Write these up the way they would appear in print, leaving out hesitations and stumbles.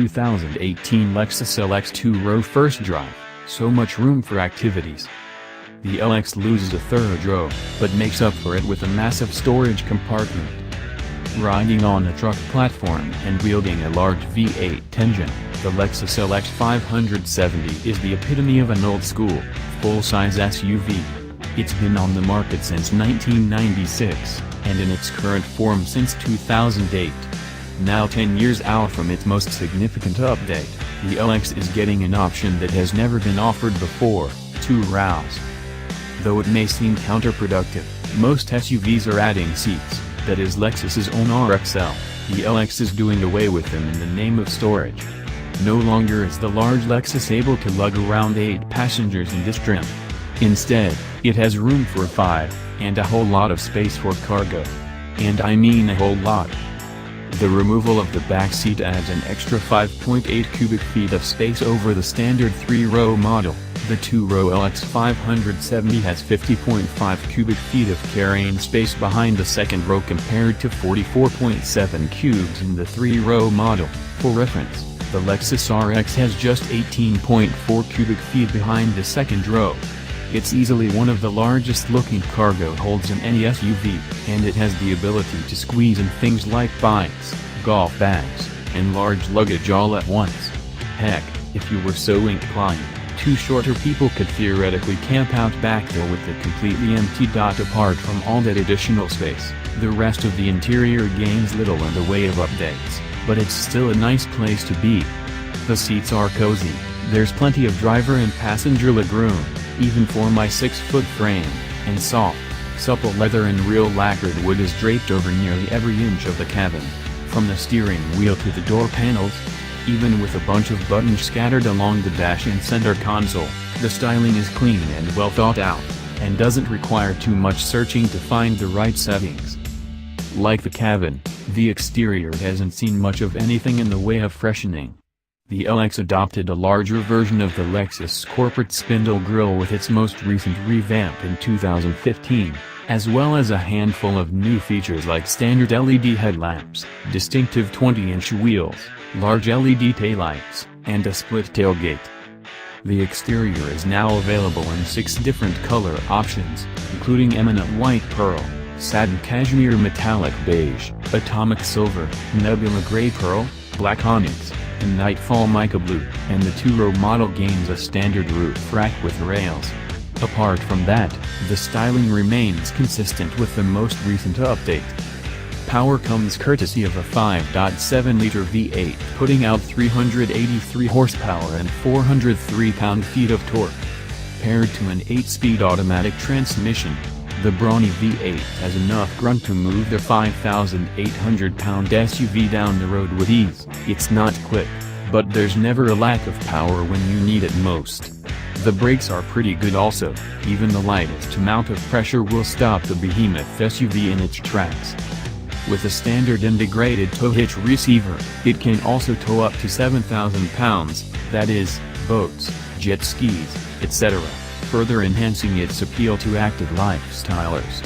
2018 Lexus LX 2-row first drive, so much room for activities. The LX loses a third row, but makes up for it with a massive storage compartment. Riding on a truck platform and wielding a large V8 engine, the Lexus LX 570 is the epitome of an old-school, full-size SUV. It's been on the market since 1996, and in its current form since 2008. Now 10 years out from its most significant update, the LX is getting an option that has never been offered before: 2 rows. Though it may seem counterproductive, most SUVs are adding seats. That is Lexus's own RXL. The LX is doing away with them in the name of storage. No longer is the large Lexus able to lug around 8 passengers in this trim. Instead, it has room for 5, and a whole lot of space for cargo. And I mean a whole lot. The removal of the back seat adds an extra 5.8 cubic feet of space over the standard 3-row model. The 2-row LX 570 has 50.5 cubic feet of carrying space behind the second row compared to 44.7 cubes in the 3-row model. For reference, the Lexus RX has just 18.4 cubic feet behind the second row. It's easily one of the largest looking cargo holds in any SUV, and it has the ability to squeeze in things like bikes, golf bags, and large luggage all at once. Heck, if you were so inclined, 2 shorter people could theoretically camp out back there with it completely empty. Apart from all that additional space, the rest of the interior gains little in the way of updates, but it's still a nice place to be. The seats are cozy, there's plenty of driver and passenger legroom, even for my 6-foot frame, and soft, supple leather and real lacquered wood is draped over nearly every inch of the cabin, from the steering wheel to the door panels. Even with a bunch of buttons scattered along the dash and center console, the styling is clean and well thought out, and doesn't require too much searching to find the right settings. Like the cabin, the exterior hasn't seen much of anything in the way of freshening. The LX adopted a larger version of the Lexus corporate spindle grille with its most recent revamp in 2015, as well as a handful of new features like standard LED headlamps, distinctive 20-inch wheels, large LED taillights, and a split tailgate. The exterior is now available in 6 different color options, including eminent white pearl, satin cashmere metallic beige, atomic silver, nebula gray pearl, black onyx, and nightfall mica blue, and the 2-row model gains a standard roof rack with rails. Apart from that, the styling remains consistent with the most recent update. Power comes courtesy of a 5.7-liter V8 putting out 383 horsepower and 403 pound-feet of torque. Paired to an 8-speed automatic transmission, the brawny V8 has enough grunt to move the 5,800-pound SUV down the road with ease. It's not quick, but there's never a lack of power when you need it most. The brakes are pretty good also, even the lightest amount of pressure will stop the behemoth SUV in its tracks. With a standard integrated tow hitch receiver, it can also tow up to 7,000 pounds, that is, boats, jet skis, etc., further enhancing its appeal to active lifestylers.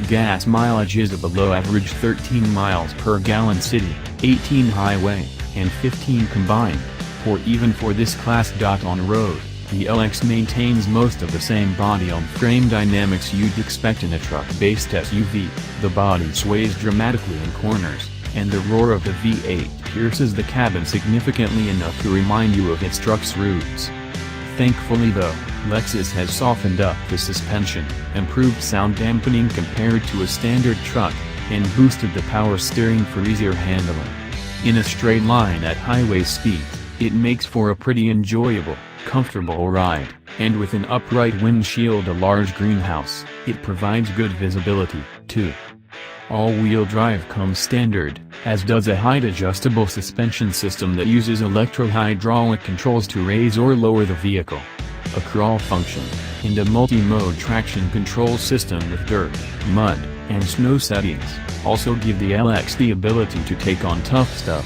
Gas mileage is a below-average 13 miles per gallon city, 18 highway, and 15 combined, poor even for this class. On road, the LX maintains most of the same body-on-frame dynamics you'd expect in a truck-based SUV. The body sways dramatically in corners, and the roar of the V8 pierces the cabin significantly enough to remind you of its truck's roots. Thankfully though, Lexus has softened up the suspension, improved sound dampening compared to a standard truck, and boosted the power steering for easier handling. In a straight line at highway speed, it makes for a pretty enjoyable, comfortable ride, and with an upright windshield, a large greenhouse, it provides good visibility, too. All-wheel drive comes standard, as does a height-adjustable suspension system that uses electro-hydraulic controls to raise or lower the vehicle. A crawl function, and a multi-mode traction control system with dirt, mud, and snow settings, also give the LX the ability to take on tough stuff.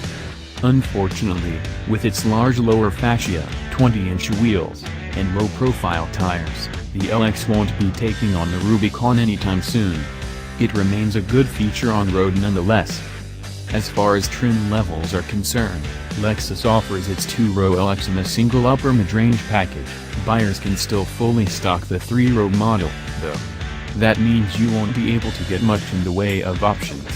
Unfortunately, with its large lower fascia, 20-inch wheels, and low-profile tires, the LX won't be taking on the Rubicon anytime soon. It remains a good feature on road nonetheless. As far as trim levels are concerned, Lexus offers its 2-row LX in a single upper mid-range package. Buyers can still fully stock the 3-row model, though. That means you won't be able to get much in the way of options.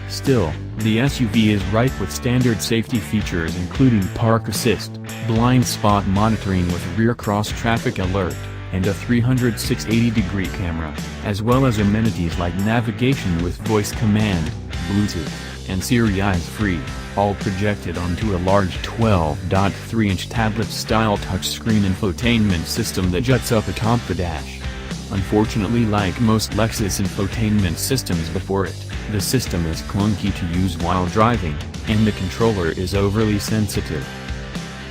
Still, the SUV is ripe with standard safety features including park assist, blind spot monitoring with rear cross-traffic alert, and a 360-degree camera, as well as amenities like navigation with voice command, Bluetooth, and Siri's Free, all projected onto a large 12.3-inch tablet-style touchscreen infotainment system that juts up atop the dash. Unfortunately, like most Lexus infotainment systems before it, the system is clunky to use while driving, and the controller is overly sensitive.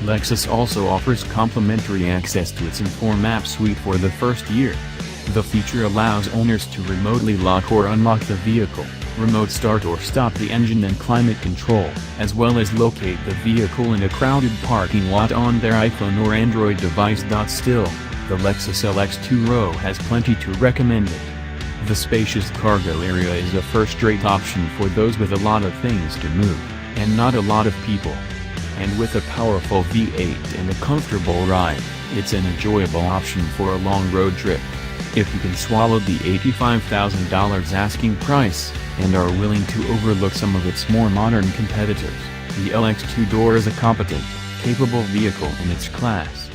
Lexus also offers complimentary access to its Inform app suite for the first year. The feature allows owners to remotely lock or unlock the vehicle, remote start or stop the engine and climate control, as well as locate the vehicle in a crowded parking lot on their iPhone or Android device. Still, the Lexus LX 2-row has plenty to recommend it. The spacious cargo area is a first-rate option for those with a lot of things to move, and not a lot of people. And with a powerful V8 and a comfortable ride, it's an enjoyable option for a long road trip. If you can swallow the $85,000 asking price, and are willing to overlook some of its more modern competitors, the LX 2-door is a competent, capable vehicle in its class.